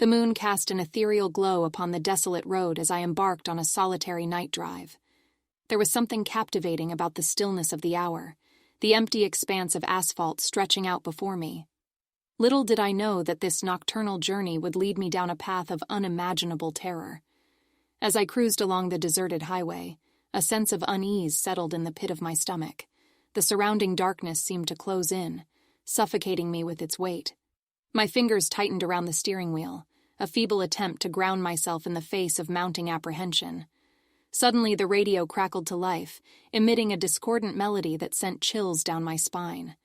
The moon cast an ethereal glow upon the desolate road as I embarked on a solitary night drive. There was something captivating about the stillness of the hour, the empty expanse of asphalt stretching out before me. Little did I know that this nocturnal journey would lead me down a path of unimaginable terror. As I cruised along the deserted highway, a sense of unease settled in the pit of my stomach. The surrounding darkness seemed to close in, suffocating me with its weight. My fingers tightened around the steering wheel, a feeble attempt to ground myself in the face of mounting apprehension. Suddenly the radio crackled to life, emitting a discordant melody that sent chills down my spine.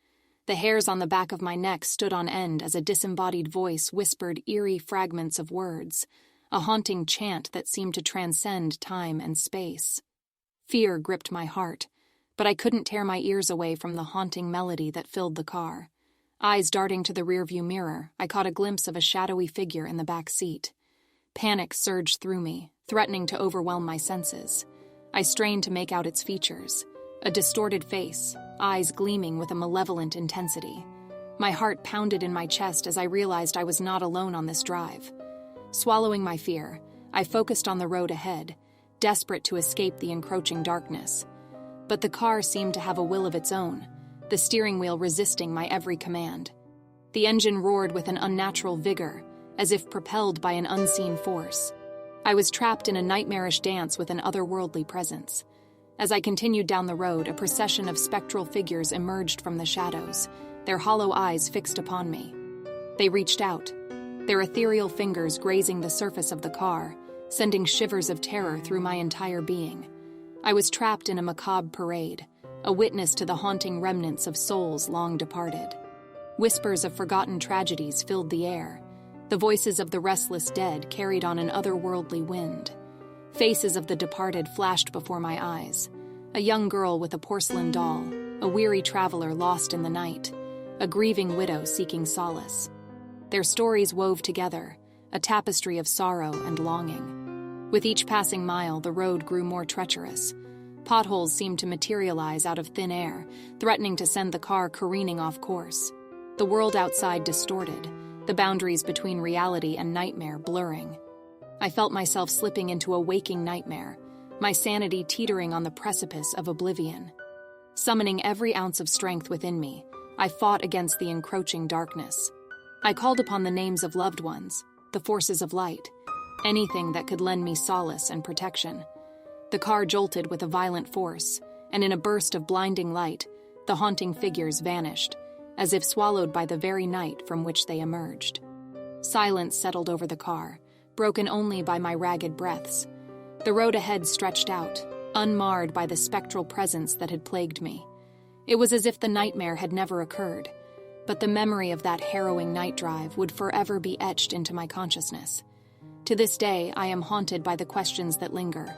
The hairs on the back of my neck stood on end as a disembodied voice whispered eerie fragments of words, a haunting chant that seemed to transcend time and space. Fear gripped my heart, but I couldn't tear my ears away from the haunting melody that filled the car. Eyes darting to the rearview mirror, I caught a glimpse of a shadowy figure in the back seat. Panic surged through me, threatening to overwhelm my senses. I strained to make out its features. A distorted face, eyes gleaming with a malevolent intensity. My heart pounded in my chest as I realized I was not alone on this drive. Swallowing my fear, I focused on the road ahead, desperate to escape the encroaching darkness. But the car seemed to have a will of its own, the steering wheel resisting my every command. The engine roared with an unnatural vigor, as if propelled by an unseen force. I was trapped in a nightmarish dance with an otherworldly presence. As I continued down the road, a procession of spectral figures emerged from the shadows, their hollow eyes fixed upon me. They reached out, their ethereal fingers grazing the surface of the car, sending shivers of terror through my entire being. I was trapped in a macabre parade, a witness to the haunting remnants of souls long departed. Whispers of forgotten tragedies filled the air. The voices of the restless dead carried on an otherworldly wind. Faces of the departed flashed before my eyes. A young girl with a porcelain doll, a weary traveler lost in the night, a grieving widow seeking solace. Their stories wove together, a tapestry of sorrow and longing. With each passing mile, the road grew more treacherous. Potholes seemed to materialize out of thin air, threatening to send the car careening off course. The world outside distorted, the boundaries between reality and nightmare blurring. I felt myself slipping into a waking nightmare, my sanity teetering on the precipice of oblivion. Summoning every ounce of strength within me, I fought against the encroaching darkness. I called upon the names of loved ones, the forces of light, anything that could lend me solace and protection. The car jolted with a violent force, and in a burst of blinding light, the haunting figures vanished, as if swallowed by the very night from which they emerged. Silence settled over the car, broken only by my ragged breaths. The road ahead stretched out, unmarred by the spectral presence that had plagued me. It was as if the nightmare had never occurred, but the memory of that harrowing night drive would forever be etched into my consciousness. To this day, I am haunted by the questions that linger.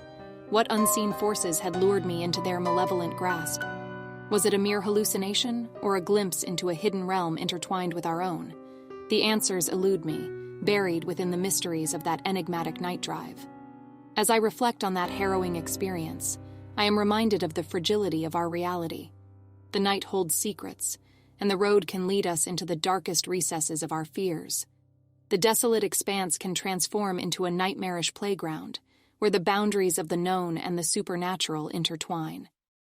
What unseen forces had lured me into their malevolent grasp? Was it a mere hallucination, or a glimpse into a hidden realm intertwined with our own? The answers elude me, buried within the mysteries of that enigmatic night drive. As I reflect on that harrowing experience, I am reminded of the fragility of our reality. The night holds secrets, and the road can lead us into the darkest recesses of our fears. The desolate expanse can transform into a nightmarish playground, where the boundaries of the known and the supernatural intertwine.